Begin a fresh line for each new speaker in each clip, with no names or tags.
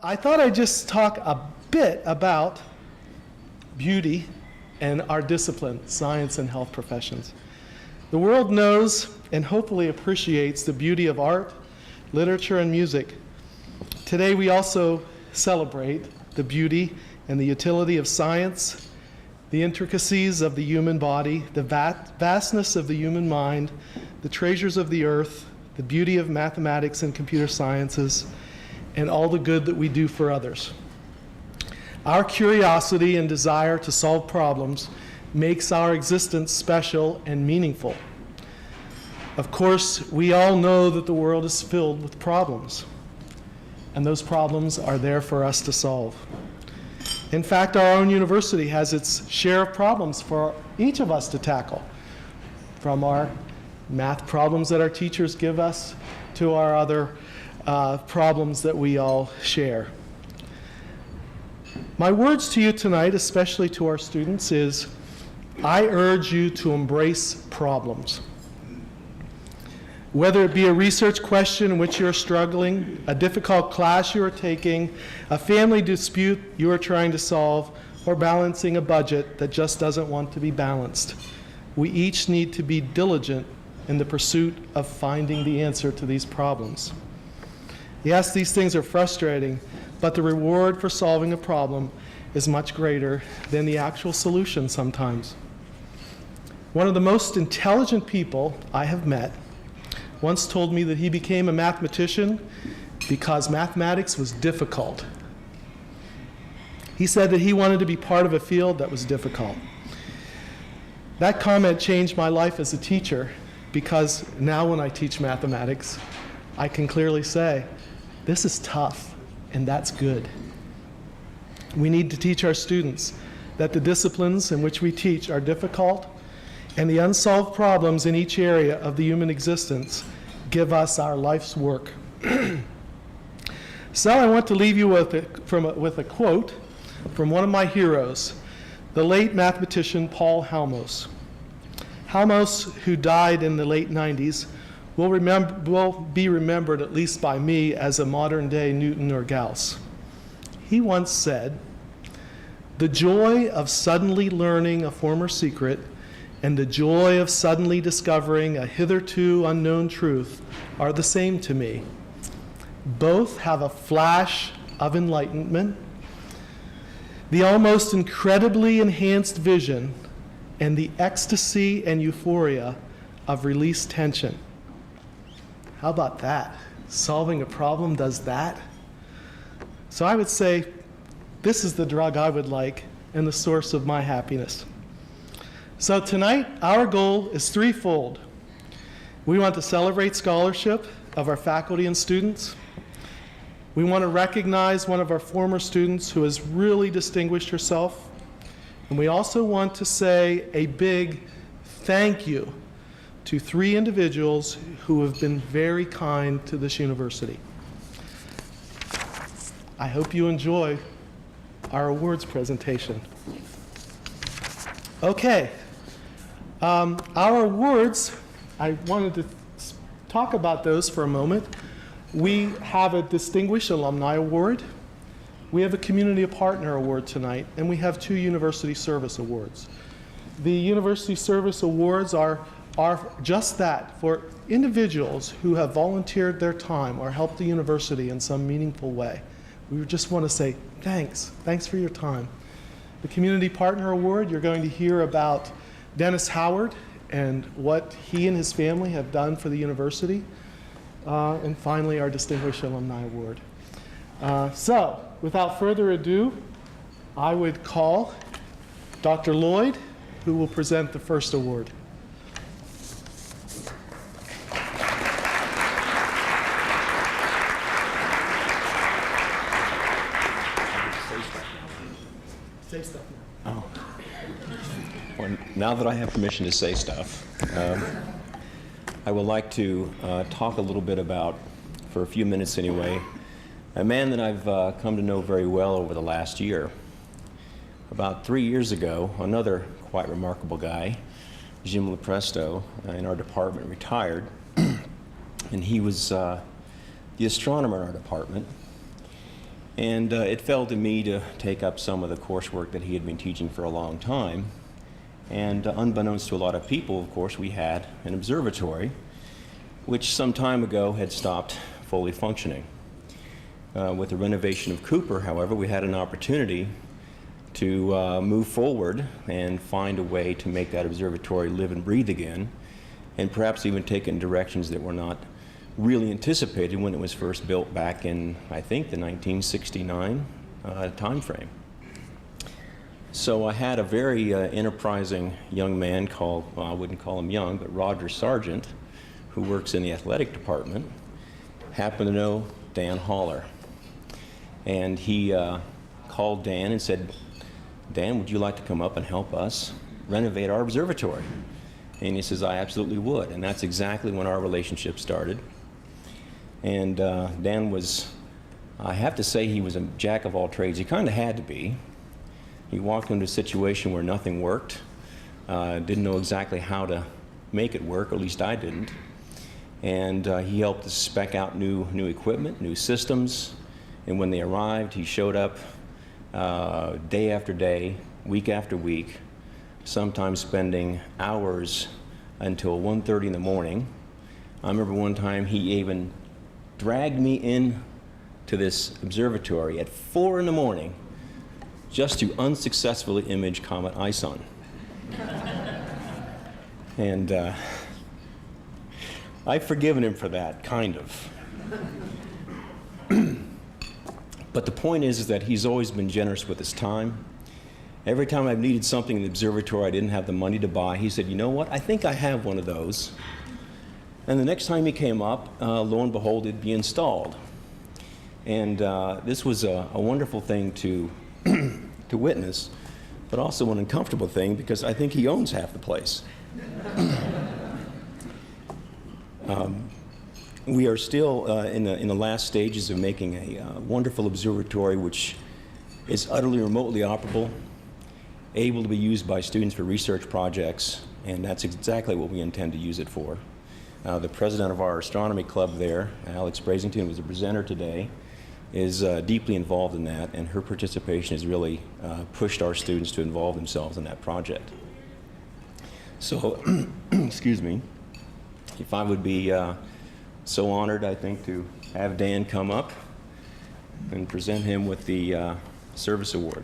I thought I'd just talk a bit about beauty and our discipline, science and health professions. The world knows and hopefully appreciates the beauty of art, literature, and music. Today we also celebrate the beauty and the utility of science, the intricacies of the human body, the vastness of the human mind, the treasures of the earth, the beauty of mathematics and computer sciences, and all the good that we do for others. Our curiosity and desire to solve problems makes our existence special and meaningful. Of course, we all know that the world is filled with problems, and those problems are there for us to solve. In fact, our own university has its share of problems for each of us to tackle, from our math problems that our teachers give us to our other problems that we all share. My words to you tonight, especially to our students, is I urge you to embrace problems. Whether it be a research question in which you're struggling, a difficult class you are taking, a family dispute you are trying to solve, or balancing a budget that just doesn't want to be balanced, we each need to be diligent in the pursuit of finding the answer to these problems. Yes, these things are frustrating, but the reward for solving a problem is much greater than the actual solution sometimes. One of the most intelligent people I have met once told me that he became a mathematician because mathematics was difficult. He said that he wanted to be part of a field that was difficult. That comment changed my life as a teacher, because now when I teach mathematics, I can clearly say, this is tough, and that's good. We need to teach our students that the disciplines in which we teach are difficult, and the unsolved problems in each area of the human existence give us our life's work. So I want to leave you with a quote from one of my heroes, the late mathematician Paul Halmos. Halmos, who died in the late 90s, will be remembered, at least by me, as a modern-day Newton or Gauss. He once said, "The joy of suddenly learning a former secret and the joy of suddenly discovering a hitherto unknown truth are the same to me. Both have a flash of enlightenment, the almost incredibly enhanced vision, and the ecstasy and euphoria of released tension." How about that? Solving a problem does that? So I would say this is the drug I would like and the source of my happiness. So tonight, our goal is threefold. We want to celebrate scholarship of our faculty and students. We want to recognize one of our former students who has really distinguished herself. And we also want to say a big thank you to 3 individuals who have been very kind to this university. I hope you enjoy our awards presentation. Okay. Our awards, I wanted to talk about those for a moment. We have a Distinguished Alumni Award, we have a Community Partner Award tonight, and we have 2 University Service Awards. The University Service Awards are just that, for individuals who have volunteered their time or helped the university in some meaningful way. We just want to say thanks for your time. The Community Partner Award, you're going to hear about Dennis Howard and what he and his family have done for the university. And finally, our Distinguished Alumni Award. So, without further ado, I would call Dr. Lloyd, who will present the first award. Say stuff now.
Oh. Well, now that I have permission to say stuff, I would like to talk a little bit about, for a few minutes anyway, a man that I've come to know very well over the last year. About 3 years ago, another quite remarkable guy, Jim Lepresto, in our department retired, and he was the astronomer in our department. And it fell to me to take up some of the coursework that he had been teaching for a long time. And unbeknownst to a lot of people, of course, we had an observatory, which some time ago had stopped fully functioning. With the renovation of Cooper, however, we had an opportunity to move forward and find a way to make that observatory live and breathe again, and perhaps even take it in directions that were not really anticipated when it was first built back in, I think, the 1969 time frame. So I had a very enterprising young man called, well, I wouldn't call him young, but Roger Sargent, who works in the athletic department, happened to know Dan Haller. And he called Dan and said, Dan, would you like to come up and help us renovate our observatory? And he says, I absolutely would. And that's exactly when our relationship started. And Dan was, I have to say, he was a jack of all trades. He kind of had to be. He walked into a situation where nothing worked, didn't know exactly how to make it work, or at least I didn't. And he helped us spec out new equipment, new systems. And when they arrived, he showed up day after day, week after week, sometimes spending hours until 1:30 in the morning. I remember one time he even dragged me in to this observatory at 4 in the morning just to unsuccessfully image Comet Ison. And I've forgiven him for that, kind of. But the point is that he's always been generous with his time. Every time I've needed something in the observatory I didn't have the money to buy, he said, you know what, I think I have one of those. And the next time he came up, lo and behold, it'd be installed. And this was a wonderful thing to witness, but also an uncomfortable thing because I think he owns half the place. We are still in the last stages of making a wonderful observatory which is utterly remotely operable, able to be used by students for research projects, and that's exactly what we intend to use it for. The president of our astronomy club there, Alex Brasington, was a presenter today, is deeply involved in that, and her participation has really pushed our students to involve themselves in that project. So, excuse me, if I would be so honored, I think, to have Dan come up and present him with the Service Award.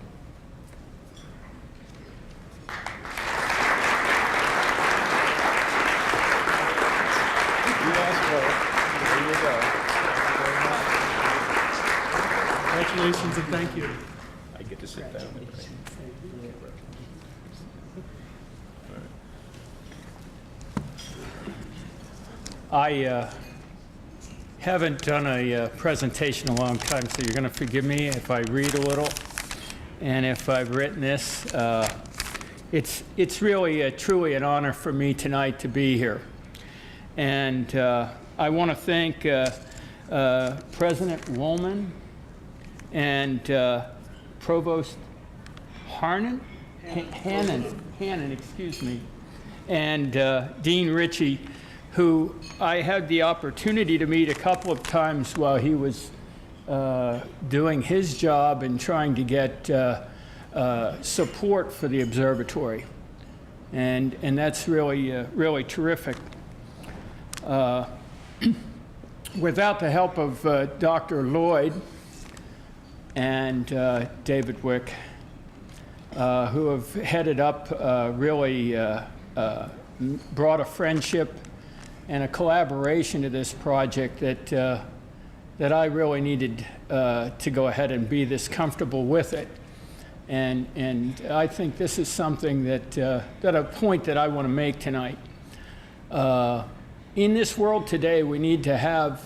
Congratulations and thank you.
I get to sit down.
I haven't done a presentation in a long time, so you're going to forgive me if I read a little. And if I've written this, it's really truly an honor for me tonight to be here. And I want to thank President Woolman and Provost Hannon, excuse me, and Dean Ritchie, who I had the opportunity to meet a couple of times while he was doing his job and trying to get support for the observatory. And that's really, really terrific. Without the help of Dr. Lloyd and David Wick, who have headed up, really brought a friendship and a collaboration to this project that I really needed to go ahead and be this comfortable with it. And I think this is something that a point that I want to make tonight. In this world today, we need to have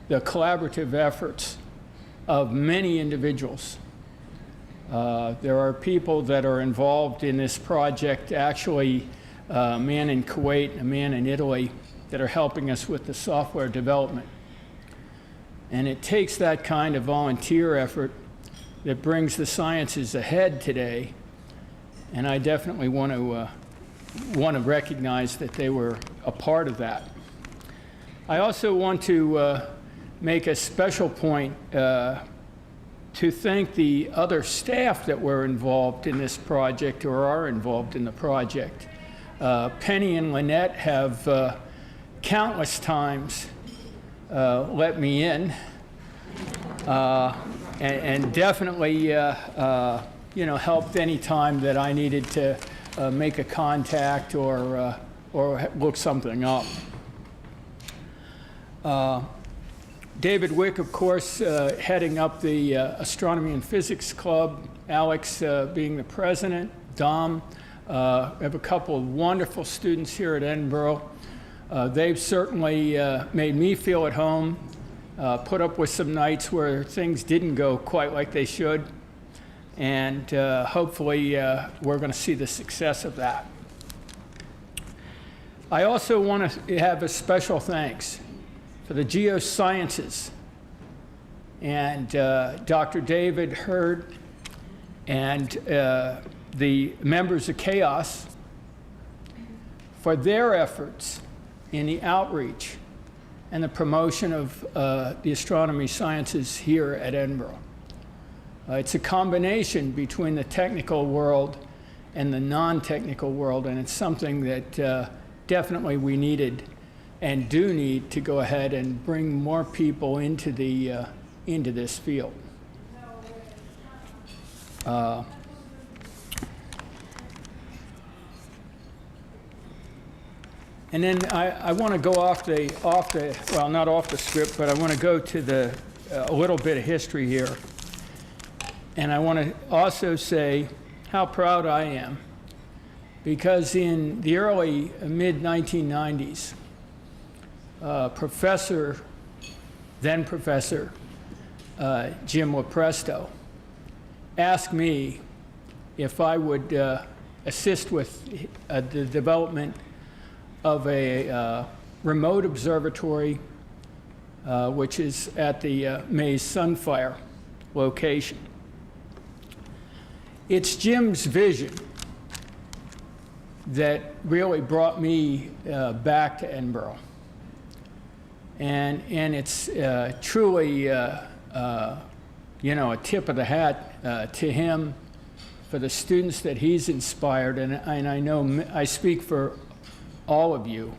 the collaborative efforts of many individuals. There are people that are involved in this project, actually a man in Kuwait, a man in Italy, that are helping us with the software development. And it takes that kind of volunteer effort that brings the sciences ahead today. And I definitely want to recognize that they were a part of that. I also want to make a special point to thank the other staff that were involved in this project or are involved in the project. Penny and Lynette have countless times let me in, and definitely helped any time that I needed to make a contact or look something up. David Wick, of course, heading up the Astronomy and Physics Club, Alex being the president, Dom. We have a couple of wonderful students here at Edinburgh. They've certainly made me feel at home, put up with some nights where things didn't go quite like they should, and hopefully we're going to see the success of that. I also want to have a special thanks for the geosciences and Dr. David Hurd and the members of CHAOS for their efforts in the outreach and the promotion of the astronomy sciences here at Edinburgh. It's a combination between the technical world and the non-technical world, and it's something that definitely we needed and do need to go ahead and bring more people into this field. And then I want to go well, not off the script, but I want to go to a little bit of history here. And I want to also say how proud I am, because in the early mid-1990s, then Professor Jim Lopresto asked me if I would assist with the development of a remote observatory, which is at the Maze Sunfire location. It's Jim's vision that really brought me back to Edinburgh. And it's truly, a tip of the hat to him for the students that he's inspired. And I know I speak for all of you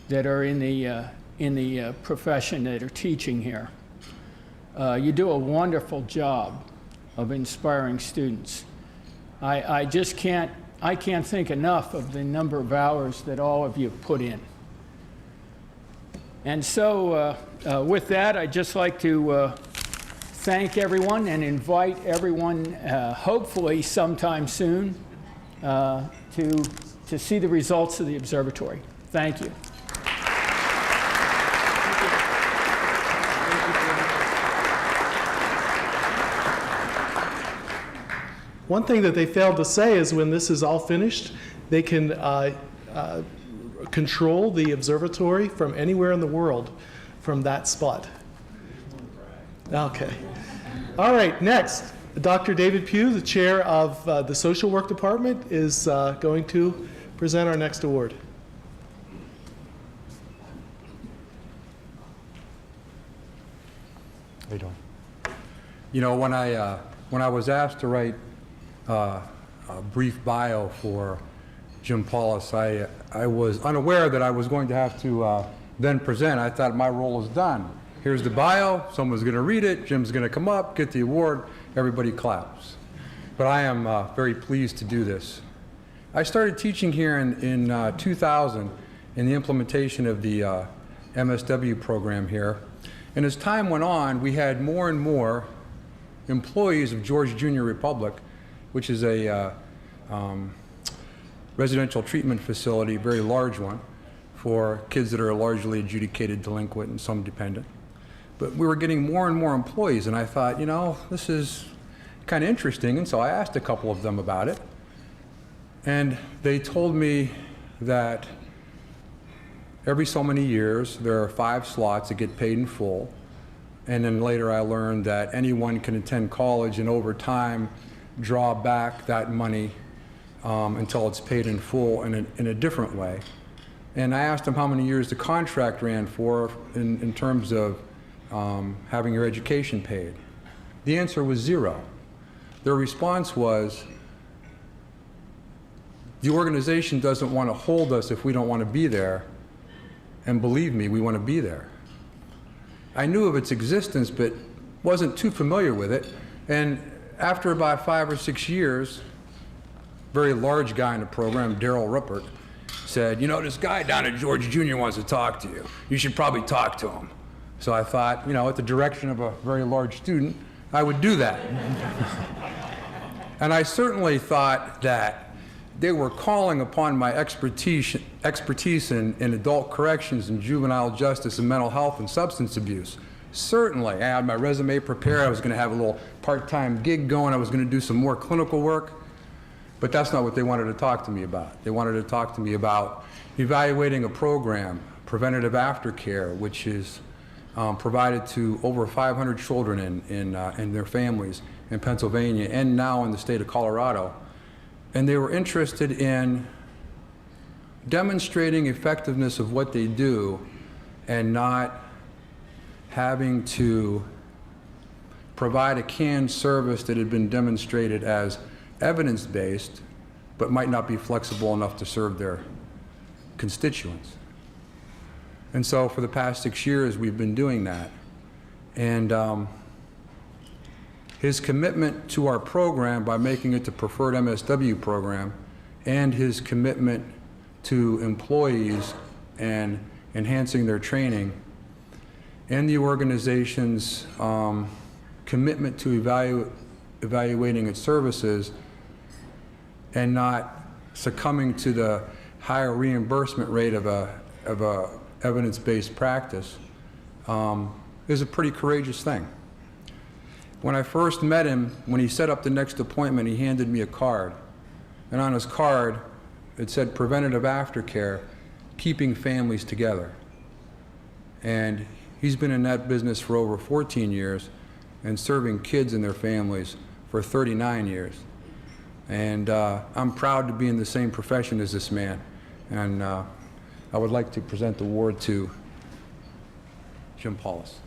that are in the profession that are teaching here. You do a wonderful job of inspiring students. I can't think enough of the number of hours that all of you put in. And so with that, I'd just like to thank everyone and invite everyone, hopefully sometime soon, to see the results of the observatory. Thank you.
One thing that they failed to say is when this is all finished, they can control the observatory from anywhere in the world from that spot. Okay. All right, next, Dr. David Pugh, the chair of the social work department, is going to present our next award.
How you doing? You know, when I was asked to write a brief bio for Jim Paulus, I was unaware that I was going to have to then present. I thought my role was done. Here's the bio, someone's going to read it, Jim's going to come up, get the award, everybody claps. But I am very pleased to do this. I started teaching here in 2000 in the implementation of the MSW program here. And as time went on, we had more and more employees of George Junior Republic, which is a residential treatment facility, a very large one, for kids that are largely adjudicated delinquent and some dependent. But we were getting more and more employees, and I thought, you know, this is kind of interesting, and so I asked a couple of them about it. And they told me that every so many years, there are 5 slots that get paid in full. And then later I learned that anyone can attend college and over time draw back that money until it's paid in full in a different way. And I asked them how many years the contract ran for in terms of having your education paid. The answer was zero. Their response was, the organization doesn't want to hold us if we don't want to be there, and believe me, we want to be there. I knew of its existence, but wasn't too familiar with it, and after about 5 or 6 years, very large guy in the program, Darryl Ruppert, said, you know, this guy down at George Jr. wants to talk to you. You should probably talk to him. So I thought, you know, at the direction of a very large student, I would do that. And I certainly thought that they were calling upon my expertise in adult corrections and juvenile justice and mental health and substance abuse. Certainly, I had my resume prepared. I was going to have a little part-time gig going. I was going to do some more clinical work. But that's not what they wanted to talk to me about. They wanted to talk to me about evaluating a program, preventative aftercare, which is provided to over 500 children and their families in Pennsylvania and now in the state of Colorado. And they were interested in demonstrating effectiveness of what they do and not having to provide a canned service that had been demonstrated as evidence-based, but might not be flexible enough to serve their constituents. And so for the past 6 years, we've been doing that. And his commitment to our program by making it the preferred MSW program, and his commitment to employees and enhancing their training, and the organization's commitment to evaluating its services and not succumbing to the higher reimbursement rate of a evidence-based practice is a pretty courageous thing. When I first met him, when he set up the next appointment, he handed me a card. And on his card, it said preventative aftercare, keeping families together. And he's been in that business for over 14 years and serving kids and their families for 39 years. And I'm proud to be in the same profession as this man. And I would like to present the award to Jim Paulus.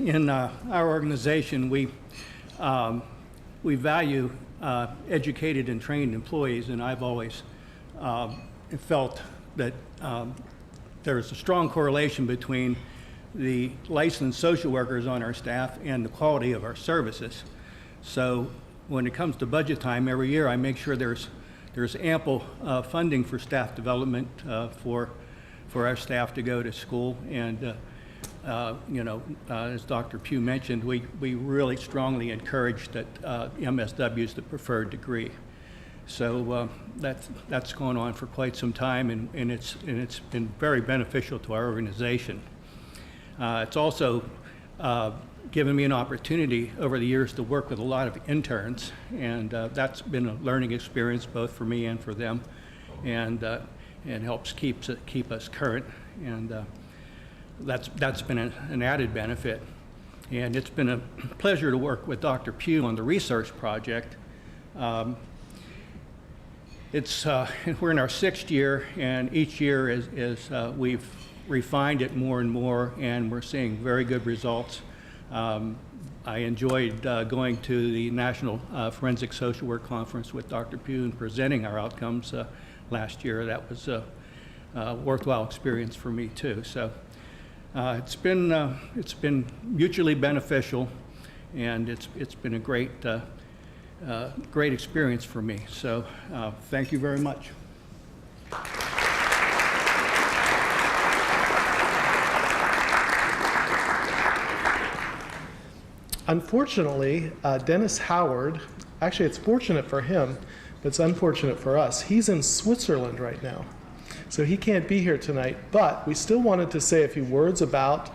In our organization, we value educated and trained employees, and I've always felt that there's a strong correlation between the licensed social workers on our staff and the quality of our services. So when it comes to budget time every year, I make sure there's ample funding for staff development for our staff to go to school. And as Dr. Pugh mentioned, we really strongly encourage that MSW is the preferred degree. So that's going on for quite some time, and it's been very beneficial to our organization. It's also given me an opportunity over the years to work with a lot of interns, and that's been a learning experience both for me and for them, and helps keep us current, and that's been an added benefit. And it's been a pleasure to work with Dr. Pugh on the research project. We're in our 6th year, and each year as we've refined it more and more, and we're seeing very good results. I enjoyed going to the National Forensic Social Work Conference with Dr. Pugh and presenting our outcomes last year. That was a worthwhile experience for me too. So it's been mutually beneficial, and it's been a great experience for me. So thank you very much.
Unfortunately, Dennis Howard, actually it's fortunate for him, but it's unfortunate for us. He's in Switzerland right now, so he can't be here tonight, but we still wanted to say a few words about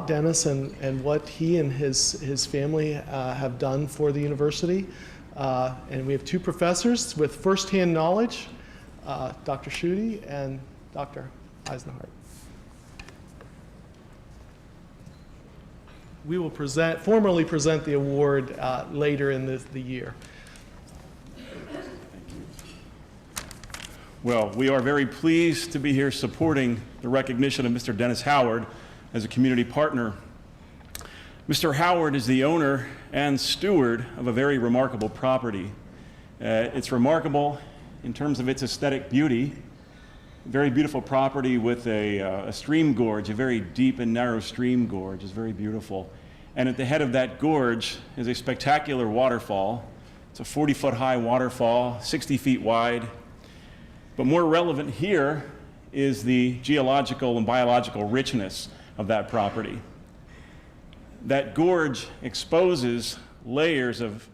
Dennis and what he and his family have done for the university. And we have 2 professors with firsthand knowledge, Dr. Schutte and Dr. Eisenhart. we will formally present the award later in the year.
Well, we are very pleased to be here supporting the recognition of Mr. Dennis Howard as a community partner. Mr. Howard is the owner and steward of a very remarkable property. It's remarkable in terms of its aesthetic beauty. Very beautiful property with a stream gorge, a very deep and narrow stream gorge. It's very beautiful. And at the head of that gorge is a spectacular waterfall. It's a 40-foot high waterfall, 60 feet wide. But more relevant here is the geological and biological richness of that property. That gorge exposes layers of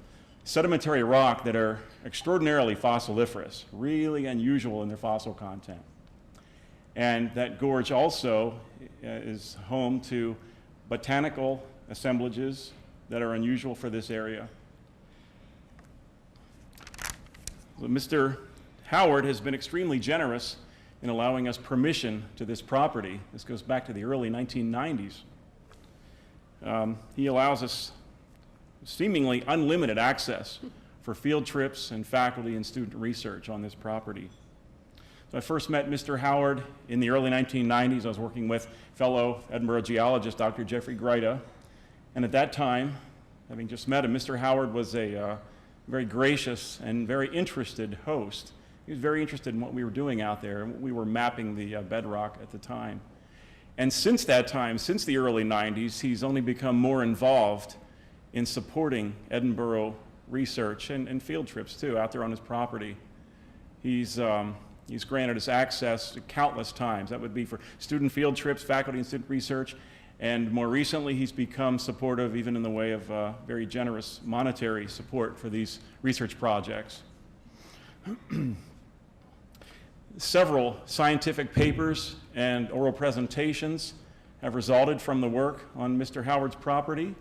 sedimentary rock that are extraordinarily fossiliferous, really unusual in their fossil content. And that gorge also is home to botanical assemblages that are unusual for this area. So Mr. Howard has been extremely generous in allowing us permission to this property. This goes back to the early 1990s. He allows us seemingly unlimited access for field trips and faculty and student research on this property. So I first met Mr. Howard in the early 1990s. I was working with fellow Edinburgh geologist, Dr. Jeffrey Greida. And at that time, having just met him, Mr. Howard was a very gracious and very interested host. He was very interested in what we were doing out there, and we were mapping the bedrock at the time. And since that time, since the early 90s, he's only become more involved in supporting Edinburgh research and field trips too, out there on his property. He's granted us access to countless times. That would be for student field trips, faculty and student research, and more recently he's become supportive even in the way of very generous monetary support for these research projects. Several scientific papers and oral presentations have resulted from the work on Mr. Howard's property.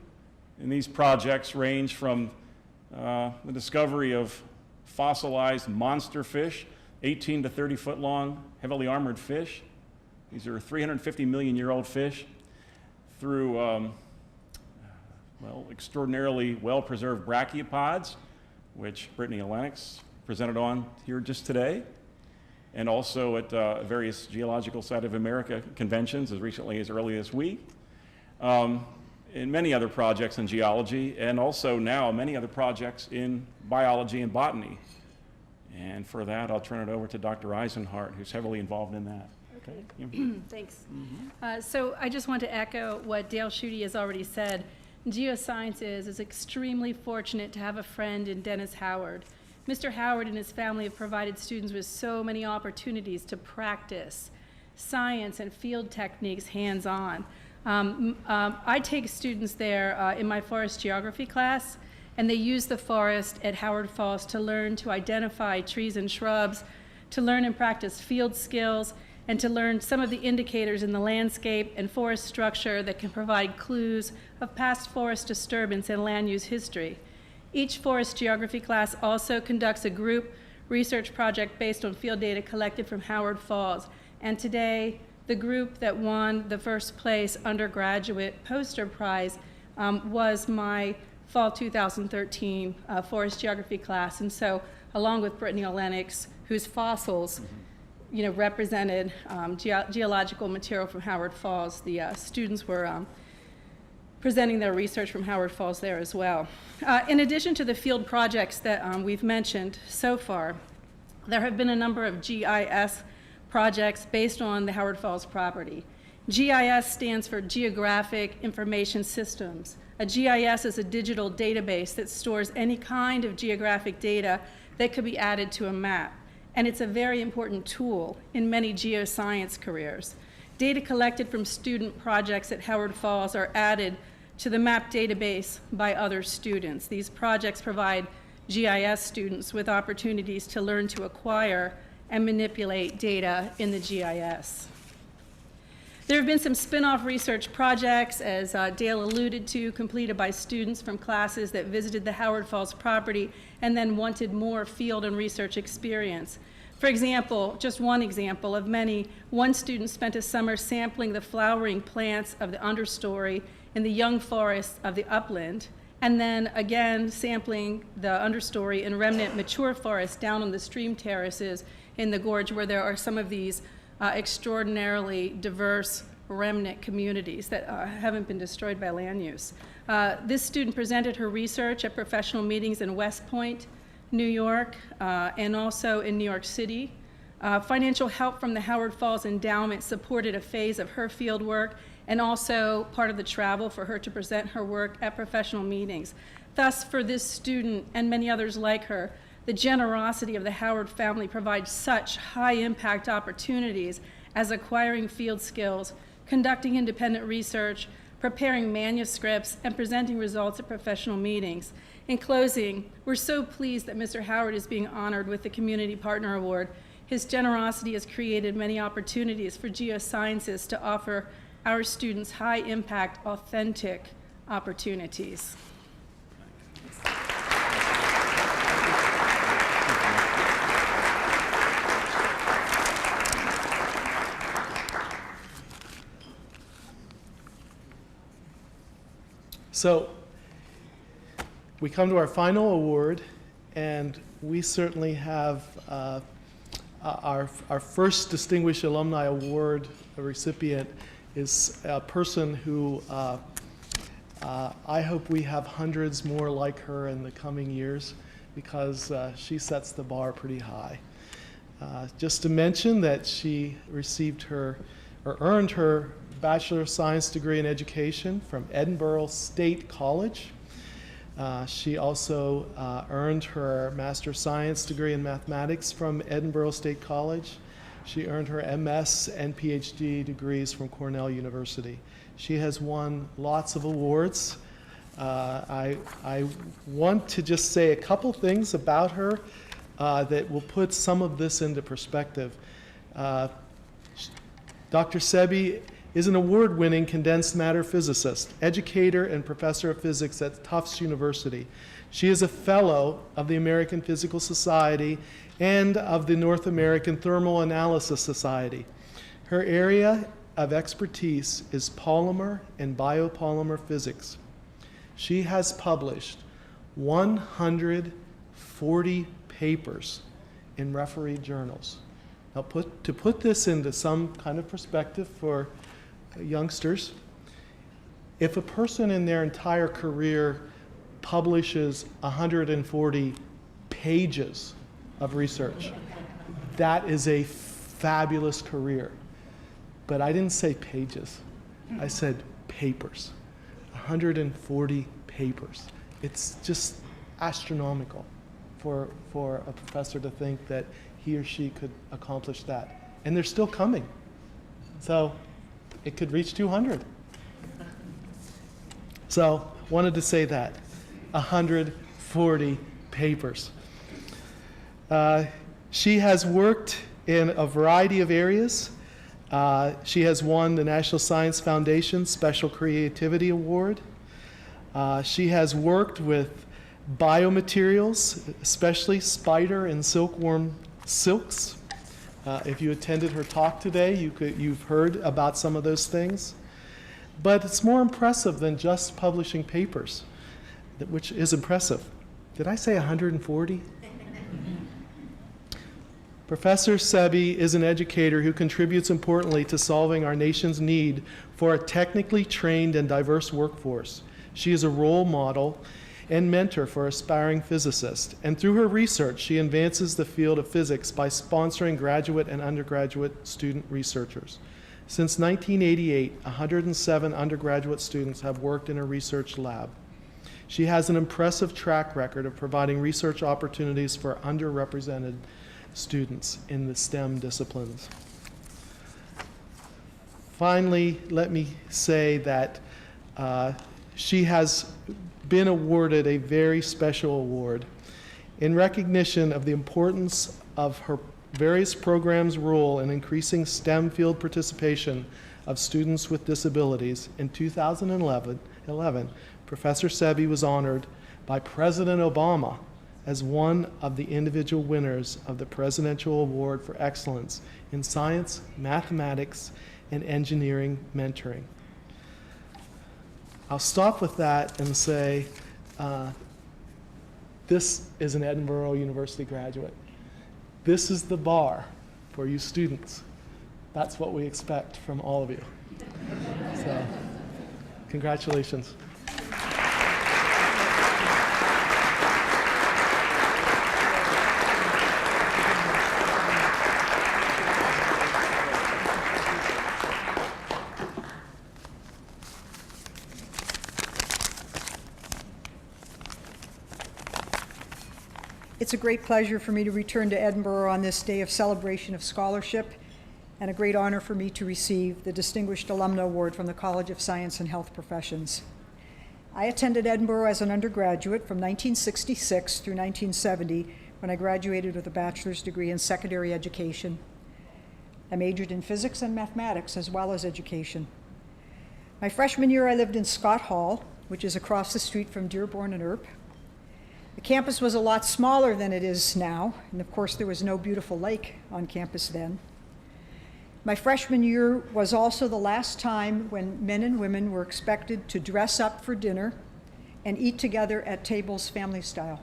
And these projects range from the discovery of fossilized monster fish, 18 to 30 foot long, heavily armored fish. These are 350 million year old fish, through extraordinarily well-preserved brachiopods, which Brittany Lennox presented on here just today, and also at various Geological Society of America conventions as recently as early this week, and many other projects in geology, and also now many other projects in biology and botany. And for that, I'll turn it over to Dr. Eisenhart, who's heavily involved in that.
Okay. Thanks. So I just want to echo what Dale Schutte has already said. Geosciences is extremely fortunate to have a friend in Dennis Howard. Mr. Howard and his family have provided students with so many opportunities to practice science and field techniques hands-on. I take students there in my forest geography class, and they use the forest at Howard Falls to learn to identify trees and shrubs, to learn and practice field skills, and to learn some of the indicators in the landscape and forest structure that can provide clues of past forest disturbance and land use history. Each forest geography class also conducts a group research project based on field data collected from Howard Falls. And today, the group that won the first place undergraduate poster prize was my fall 2013 forest geography class. And so, along with Brittany Lennox, whose fossils represented geological material from Howard Falls, the students were presenting their research from Howard Falls there as well. In addition to the field projects that we've mentioned so far, there have been a number of GIS projects based on the Howard Falls property. GIS stands for Geographic Information Systems. A GIS is a digital database that stores any kind of geographic data that could be added to a map. And it's a very important tool in many geoscience careers. Data collected from student projects at Howard Falls are added to the map database by other students. These projects provide GIS students with opportunities to learn to acquire and manipulate data in the GIS. There have been some spin-off research projects, as Dale alluded to, completed by students from classes that visited the Howard Falls property and then wanted more field and research experience. For example, just one example of many, one student spent a summer sampling the flowering plants of the understory in the young forests of the upland, and then again sampling the understory and remnant mature forests down on the stream terraces in the gorge, where there are some of these extraordinarily diverse remnant communities that haven't been destroyed by land use. This student presented her research at professional meetings in West Point, New York, and also in New York City. Financial help from the Howard Falls Endowment supported a phase of her field work and also part of the travel for her to present her work at professional meetings. Thus, for this student and many others like her, the generosity of the Howard family provides such high-impact opportunities as acquiring field skills, conducting independent research, preparing manuscripts, and presenting results at professional meetings. In closing, we're so pleased that Mr. Howard is being honored with the Community Partner Award. His generosity has created many opportunities for geosciences to offer our students high-impact, authentic opportunities.
So we come to our final award, and we certainly have our first Distinguished Alumni Award recipient is a person who I hope we have hundreds more like her in the coming years, because she sets the bar pretty high. Just to mention that she received her, or earned her Bachelor of Science degree in Education from Edinburgh State College. She also earned her Master of Science degree in Mathematics from Edinburgh State College. She earned her MS and PhD degrees from Cornell University. She has won lots of awards. I want to just say a couple things about her that will put some of this into perspective. Dr. Sebi is an award-winning condensed matter physicist, educator, and professor of physics at Tufts University. She is a fellow of the American Physical Society and of the North American Thermal Analysis Society. Her area of expertise is polymer and biopolymer physics. She has published 140 papers in refereed journals. Now, to put this into some kind of perspective for youngsters, if a person in their entire career publishes 140 pages of research, that is a fabulous career. But I didn't say pages, I said papers. 140 papers. It's just astronomical for a professor to think that he or she could accomplish that. And they're still coming. So it could reach 200. So wanted to say that. 140 papers. She has worked in a variety of areas. She has won the National Science Foundation Special Creativity Award. She has worked with biomaterials, especially spider and silkworm silks. If you attended her talk today, you've heard about some of those things. But it's more impressive than just publishing papers, which is impressive. Did I say 140? Professor Sebi is an educator who contributes importantly to solving our nation's need for a technically trained and diverse workforce. She is a role model and mentor for aspiring physicists, and through her research, she advances the field of physics by sponsoring graduate and undergraduate student researchers. Since 1988, 107 undergraduate students have worked in her research lab. She has an impressive track record of providing research opportunities for underrepresented students in the STEM disciplines. Finally, let me say that she has been awarded a very special award in recognition of the importance of her various programs' role in increasing STEM field participation of students with disabilities. In 2011, Professor Sebi was honored by President Obama as one of the individual winners of the Presidential Award for Excellence in Science, Mathematics, and Engineering Mentoring. I'll stop with that and say, this is an Edinburgh University graduate. This is the bar for you students. That's what we expect from all of you. So, congratulations.
It's a great pleasure for me to return to Edinburgh on this day of celebration of scholarship, and a great honor for me to receive the Distinguished Alumna Award from the College of Science and Health Professions. I attended Edinburgh as an undergraduate from 1966 through 1970, when I graduated with a bachelor's degree in secondary education. I majored in physics and mathematics as well as education. My freshman year, I lived in Scott Hall, which is across the street from Dearborn and Earp. The campus was a lot smaller than it is now, and of course there was no beautiful lake on campus then. My freshman year was also the last time when men and women were expected to dress up for dinner and eat together at tables family style.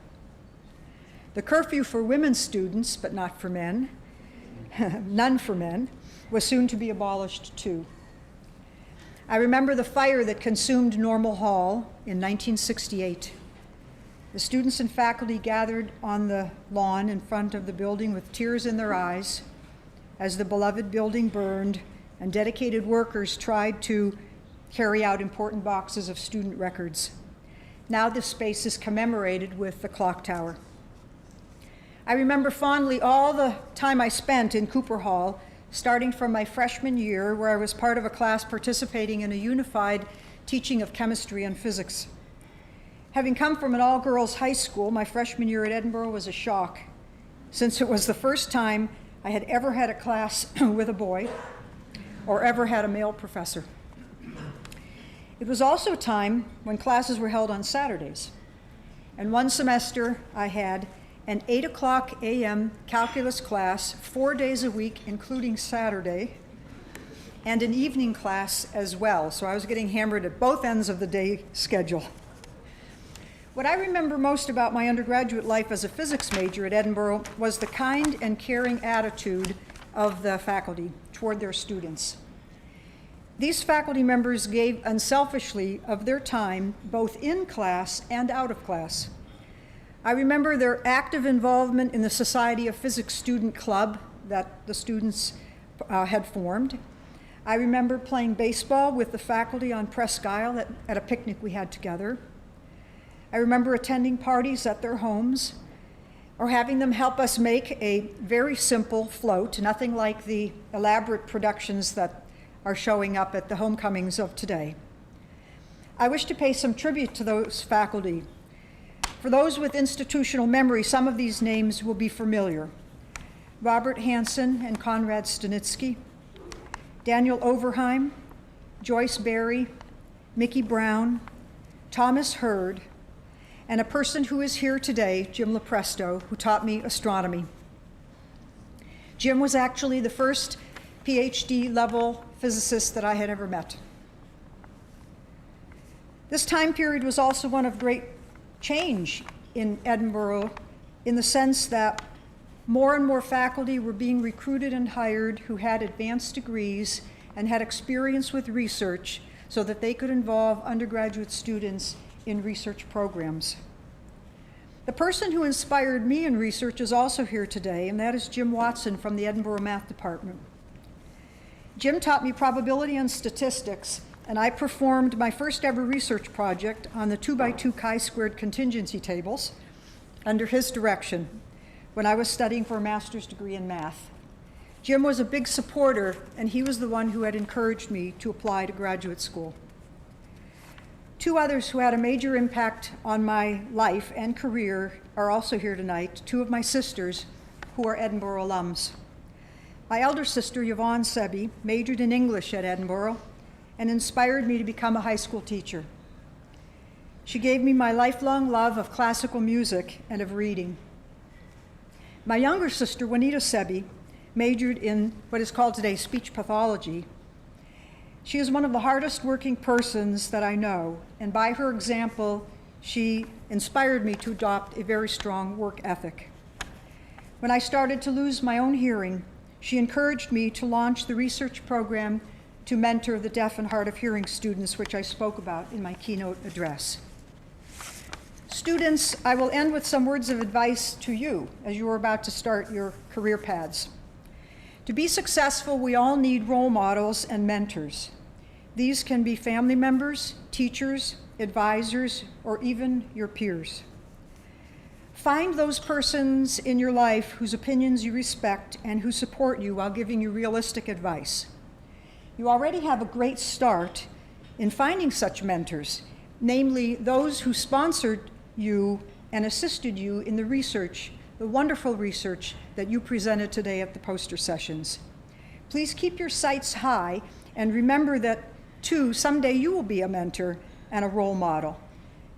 The curfew for women students, but not for men, none for men, was soon to be abolished too. I remember the fire that consumed Normal Hall in 1968. The students and faculty gathered on the lawn in front of the building with tears in their eyes as the beloved building burned and dedicated workers tried to carry out important boxes of student records. Now this space is commemorated with the clock tower. I remember fondly all the time I spent in Cooper Hall, starting from my freshman year, where I was part of a class participating in a unified teaching of chemistry and physics. Having come from an all-girls high school, my freshman year at Edinburgh was a shock, since it was the first time I had ever had a class with a boy or ever had a male professor. It was also a time when classes were held on Saturdays. And one semester I had an 8:00 a.m. calculus class 4 days a week, including Saturday, and an evening class as well. So I was getting hammered at both ends of the day schedule. What I remember most about my undergraduate life as a physics major at Edinburgh was the kind and caring attitude of the faculty toward their students. These faculty members gave unselfishly of their time, both in class and out of class. I remember their active involvement in the Society of Physics Student Club that the students had formed. I remember playing baseball with the faculty on Presque Isle at a picnic we had together. I remember attending parties at their homes or having them help us make a very simple float, nothing like the elaborate productions that are showing up at the homecomings of today. I wish to pay some tribute to those faculty. For those with institutional memory, some of these names will be familiar. Robert Hansen and Conrad Stanitsky, Daniel Overheim, Joyce Berry, Mickey Brown, Thomas Hurd, and a person who is here today, Jim Lepresto, who taught me astronomy. Jim was actually the first PhD level physicist that I had ever met. This time period was also one of great change in Edinburgh, in the sense that more and more faculty were being recruited and hired who had advanced degrees and had experience with research so that they could involve undergraduate students in research programs. The person who inspired me in research is also here today, and that is Jim Watson from the Edinburgh Math Department. Jim taught me probability and statistics, and I performed my first ever research project on the 2x2 chi-squared contingency tables under his direction when I was studying for a master's degree in math. Jim was a big supporter, and he was the one who had encouraged me to apply to graduate school. Two others who had a major impact on my life and career are also here tonight, two of my sisters who are Edinburgh alums. My elder sister, Yvonne Sebi, majored in English at Edinburgh and inspired me to become a high school teacher. She gave me my lifelong love of classical music and of reading. My younger sister, Juanita Sebi, majored in what is called today speech pathology. She is one of the hardest working persons that I know, and by her example, she inspired me to adopt a very strong work ethic. When I started to lose my own hearing, she encouraged me to launch the research program to mentor the deaf and hard of hearing students, which I spoke about in my keynote address. Students, I will end with some words of advice to you as you are about to start your career paths. To be successful, we all need role models and mentors. These can be family members, teachers, advisors, or even your peers. Find those persons in your life whose opinions you respect and who support you while giving you realistic advice. You already have a great start in finding such mentors, namely those who sponsored you and assisted you in the research, the wonderful research that you presented today at the poster sessions. Please keep your sights high and remember that, too, someday you will be a mentor and a role model.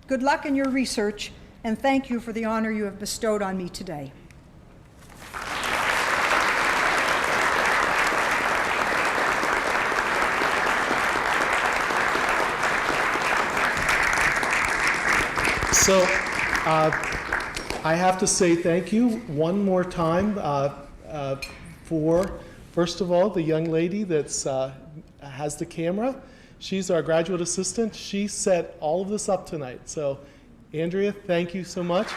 Good luck in your research, and thank you for the honor you have bestowed on me today.
So I have to say thank you one more time for, first of all, the young lady that's has the camera. She's our graduate assistant. She set all of this up tonight. So, Andrea, thank you so much.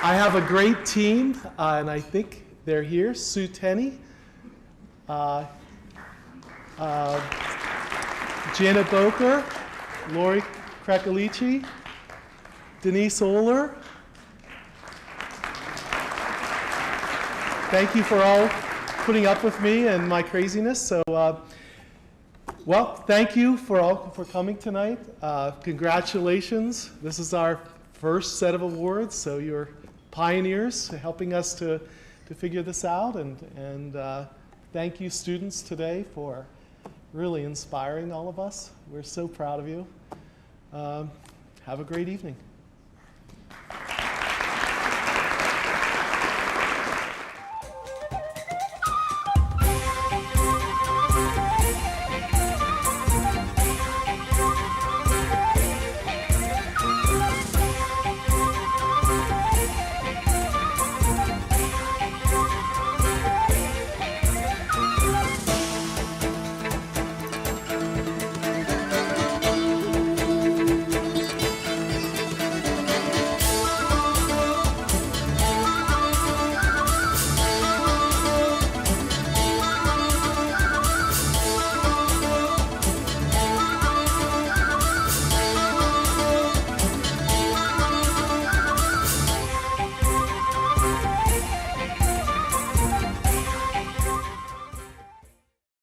I have a great team, and I think they're here. Sue Tenney, Janet Boker, Lori Krakalici, Denise Oler. Thank you for all putting up with me and my craziness. So, well, thank you for coming tonight. Congratulations. This is our first set of awards, so you're pioneers helping us to figure this out. And thank you, students, today for really inspiring all of us. We're so proud of you. Have a great evening.